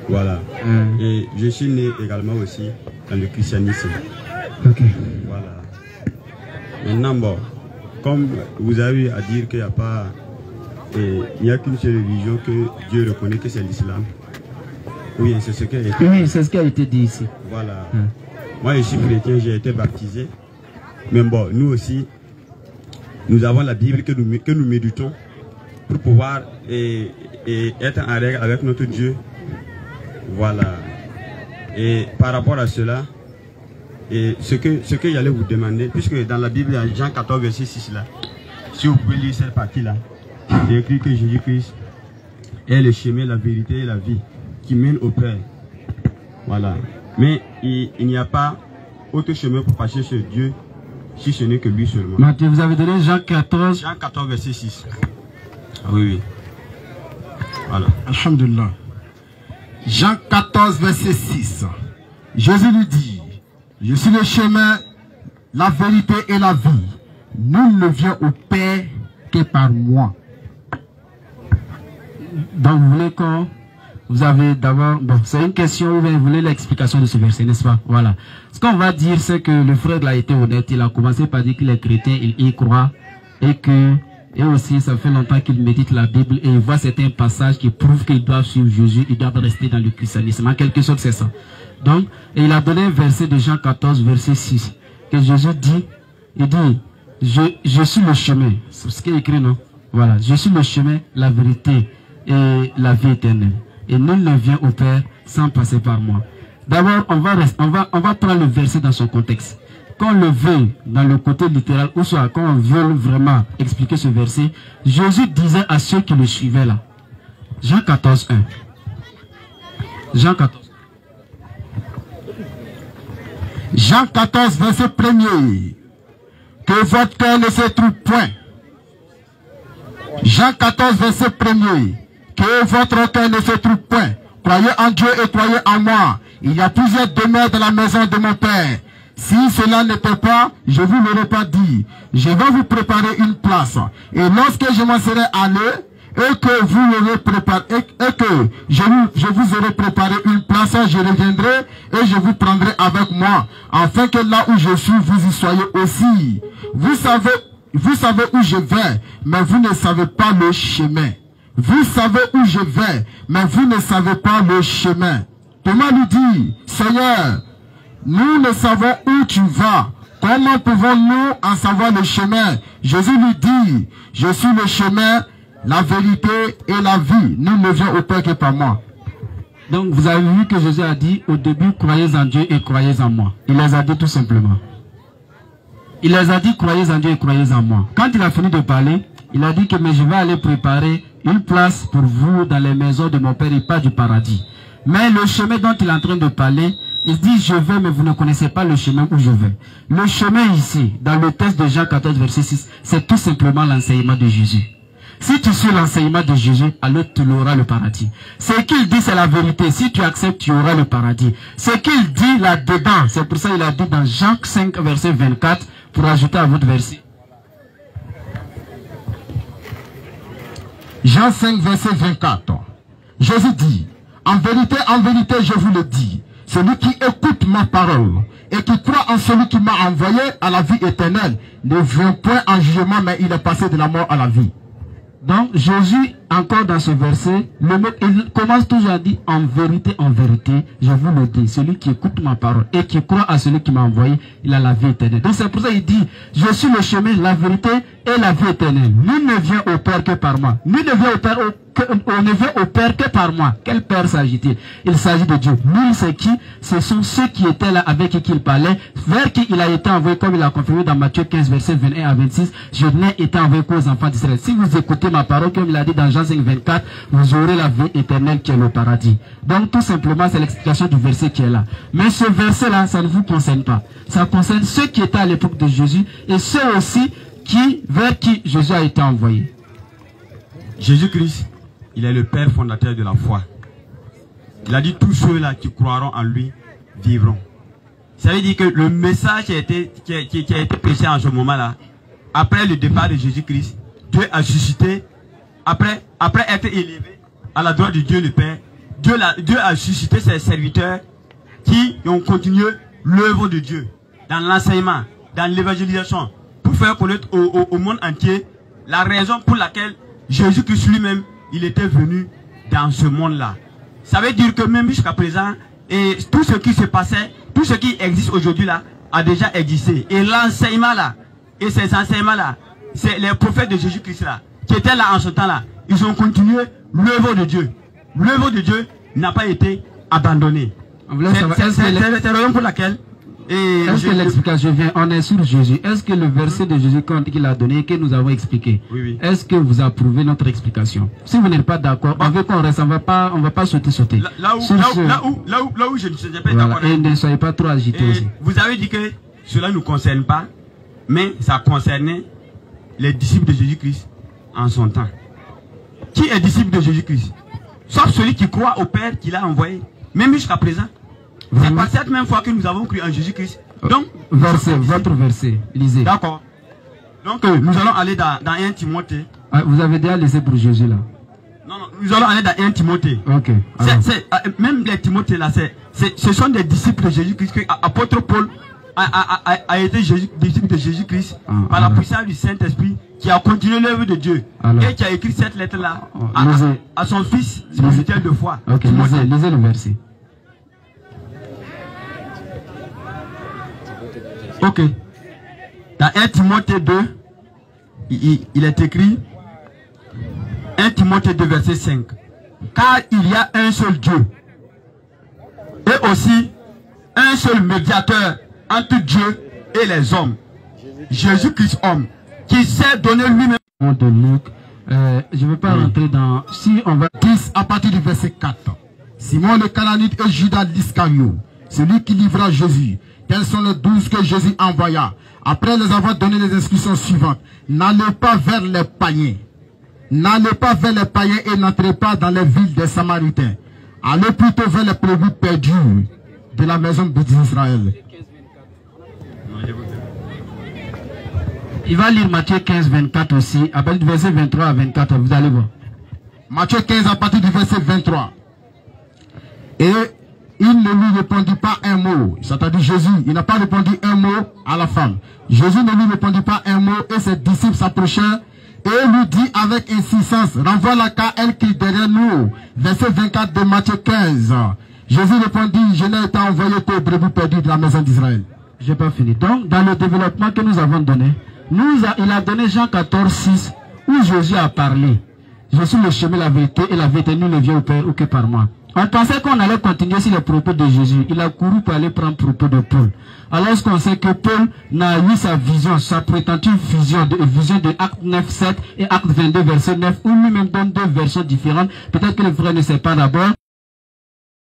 Voilà. Et je suis né également aussi dans le christianisme. Ok. Voilà. Maintenant, bon, comme vous avez eu à dire qu'il n'y a pas... il n'y a qu'une seule religion que Dieu reconnaît, que c'est l'islam. Oui, c'est ce qui a été dit. Oui, c'est ce qui a été dit ici. Voilà. Moi, je suis chrétien, j'ai été baptisé. Mais bon, nous aussi, nous avons la Bible que nous méditons pour pouvoir être en règle avec notre Dieu. Voilà. Et par rapport à cela, ce que j'allais vous demander, puisque dans la Bible, il y a Jean 14, verset 6 là, si vous pouvez lire cette partie-là, il est écrit que Jésus-Christ est le chemin, la vérité et la vie qui mène au Père. Voilà. Mais il n'y a pas autre chemin pour passer ce Dieu si ce n'est que lui seulement. Matthieu, vous avez donné Jean 14. Jean 14, verset 6. Oui, oui. Voilà. Alhamdulillah. Jean 14, verset 6. Jésus lui dit, je suis le chemin, la vérité et la vie. Nul ne vient au Père que par moi. Donc vous voulez qu'on... Vous avez d'abord... Bon, c'est une question où vous voulez l'explication de ce verset, n'est-ce pas? Voilà. Ce qu'on va dire, c'est que le frère a été honnête. Il a commencé par dire qu'il est chrétien, il y croit. Et aussi, ça fait longtemps qu'il médite la Bible et il voit certains passages qui prouvent qu'il doit suivre Jésus, il doit rester dans le christianisme. En quelque sorte, c'est ça. Donc, et il a donné un verset de Jean 14, verset 6, que Jésus dit, il dit, je suis le chemin. C'est ce qui est écrit, non? Voilà. Je suis le chemin, la vérité et la vie éternelle. Et nul ne vient au Père sans passer par moi. D'abord, on va prendre le verset dans son contexte. Quand on le veut dans le côté littéral, ou soit quand on veut vraiment expliquer ce verset, Jésus disait à ceux qui le suivaient là, Jean 14, 1. Jean 14. Jean 14, verset 1er. Que votre cœur ne se trouve point. Jean 14, verset 1er. Que votre cœur ne se trouve point. Croyez en Dieu et croyez en moi. Il y a plusieurs demeures dans la maison de mon Père. Si cela n'était pas, je vous l'aurais pas dit. Je vais vous préparer une place. Et lorsque je m'en serai allé, et que vous l'aurez préparé, et que je vous aurai préparé une place, je reviendrai et je vous prendrai avec moi, afin que là où je suis, vous y soyez aussi. Vous savez où je vais, mais vous ne savez pas le chemin. Vous savez où je vais, mais vous ne savez pas le chemin. Thomas lui dit, Seigneur, nous ne savons où tu vas. Comment pouvons-nous en savoir le chemin? Jésus lui dit, je suis le chemin, la vérité et la vie. Nul ne vient au Père que par moi. Donc vous avez vu que Jésus a dit, au début, croyez en Dieu et croyez en moi. Il les a dit tout simplement. Il les a dit, croyez en Dieu et croyez en moi. Quand il a fini de parler, il a dit que mais je vais aller préparer une place pour vous dans les maisons de mon Père et pas du paradis. Mais le chemin dont il est en train de parler, il dit je vais mais vous ne connaissez pas le chemin où je vais. Le chemin ici, dans le texte de Jean 14 verset 6, c'est tout simplement l'enseignement de Jésus. Si tu suis l'enseignement de Jésus, alors tu auras le paradis. Ce qu'il dit c'est la vérité. Si tu acceptes, tu auras le paradis. Ce qu'il dit là-dedans, c'est pour ça qu'il a dit dans Jean 5 verset 24, pour ajouter à votre verset. Jean 5 verset 24. Jésus dit, en vérité, je vous le dis, celui qui écoute ma parole et qui croit en celui qui m'a envoyé à la vie éternelle ne vient point en jugement, mais il est passé de la mort à la vie. Donc Jésus, encore dans ce verset, il commence toujours à dire en vérité, je vous le dis, celui qui écoute ma parole et qui croit à celui qui m'a envoyé, il a la vie éternelle. Donc c'est pour ça qu'il dit, je suis le chemin, la vérité et la vie éternelle. Nul ne vient au Père que par moi. Nul ne vient au Père on ne vient au Père que par moi. Quel Père s'agit-il? Il s'agit de Dieu. Nul c'est qui? Ce sont ceux qui étaient là avec qui il parlait, vers qui il a été envoyé, comme il a confirmé dans Matthieu 15 verset 21 à 26. Je n'ai été envoyé qu'aux enfants d'Israël. Si vous écoutez ma parole, comme il a dit dans Jean 5 24, vous aurez la vie éternelle qui est le paradis. Donc tout simplement c'est l'explication du verset qui est là. Mais ce verset là, ça ne vous concerne pas. Ça concerne ceux qui étaient à l'époque de Jésus et ceux aussi vers qui Jésus a été envoyé. Jésus-Christ, il est le Père fondateur de la foi. Il a dit tous ceux-là qui croiront en lui vivront. Ça veut dire que le message qui a été prêché en ce moment-là, après le départ de Jésus-Christ, Dieu a suscité, après être élevé à la droite de Dieu le Père, Dieu a suscité ses serviteurs qui ont continué l'œuvre de Dieu dans l'enseignement, dans l'évangélisation, pour faire connaître au monde entier la raison pour laquelle Jésus-Christ lui-même, il était venu dans ce monde-là. Ça veut dire que même jusqu'à présent, et tout ce qui se passait, tout ce qui existe aujourd'hui là, a déjà existé. Et l'enseignement là, et ces enseignements-là, c'est les prophètes de Jésus-Christ là, qui étaient là en ce temps-là, ils ont continué l'œuvre de Dieu. L'œuvre de Dieu n'a pas été abandonnée. C'est la raison pour laquelle... Est-ce que l'explication vient? On est sur Jésus. Est-ce que le verset de Jésus qu'il a donné, que nous avons expliqué, oui. Est-ce que vous approuvez notre explication? Si vous n'êtes pas d'accord, on veut qu'on reste, on va pas sauter. Là où je ne suis pas d'accord. Et ne soyez pas trop agité aussi. Vous avez dit que cela ne nous concerne pas, mais ça concernait les disciples de Jésus-Christ en son temps. Qui est disciple de Jésus-Christ? Sauf celui qui croit au Père qui l'a envoyé. Même jusqu'à présent. C'est pas cette même fois que nous avons cru en Jésus-Christ. Donc, votre verset, lisez. D'accord. Donc, nous allons aller dans 1 Timothée. Ah, vous avez déjà laissé pour Jésus là? Non, nous allons aller dans 1 Timothée. Ok. Même les Timothées là, ce sont des disciples de Jésus-Christ. Apôtre Paul a été disciple de Jésus-Christ par la puissance du Saint-Esprit qui a continué l'œuvre de Dieu. Et qui a écrit cette lettre là à son fils spirituel de foi. Ok, lisez le verset. Ok. Dans 1 Timothée 2, il est écrit 1 Timothée 2 verset 5. Car il y a un seul Dieu et aussi un seul médiateur entre Dieu et les hommes, Jésus-Christ homme, qui s'est donné lui-même. De Luc, je ne veux pas rentrer dans... Si on va 10 à partir du verset 4. Simon le Cananite et Judas l'Iscario, celui qui livra Jésus. Tels sont les 12 que Jésus envoya. Après les avoir donné les instructions suivantes. N'allez pas vers les païens. N'allez pas vers les païens et n'entrez pas dans les villes des Samaritains. Allez plutôt vers les prévus perdus de la maison d'Israël. Il va lire Matthieu 15, 24 aussi, à partir du verset 23 à 24, vous allez voir. Matthieu 15 à partir du verset 23. Et il ne lui répondit pas un mot. C'est-à-dire Jésus, il n'a pas répondu un mot à la femme. Jésus ne lui répondit pas un mot et ses disciples s'approchèrent et lui dit avec insistance, renvoie-la car elle crie derrière nous. Verset 24 de Matthieu 15. Jésus répondit, je n'ai été envoyé qu'aux brebis perdues de la maison d'Israël. Je n'ai pas fini. Donc, dans le développement que nous avons donné, il a donné Jean 14, 6, où Jésus a parlé. Je suis le chemin, la vérité, et la vérité ne vient au Père ou que par moi. On pensait qu'on allait continuer sur les propos de Jésus. Il a couru pour aller prendre propos de Paul. Alors qu'on sait que Paul n'a eu sa vision, sa prétendue vision de Acte 9, 7 et Acte 22, verset 9, où lui-même donne deux versions différentes. Peut-être que le frère ne sait pas d'abord.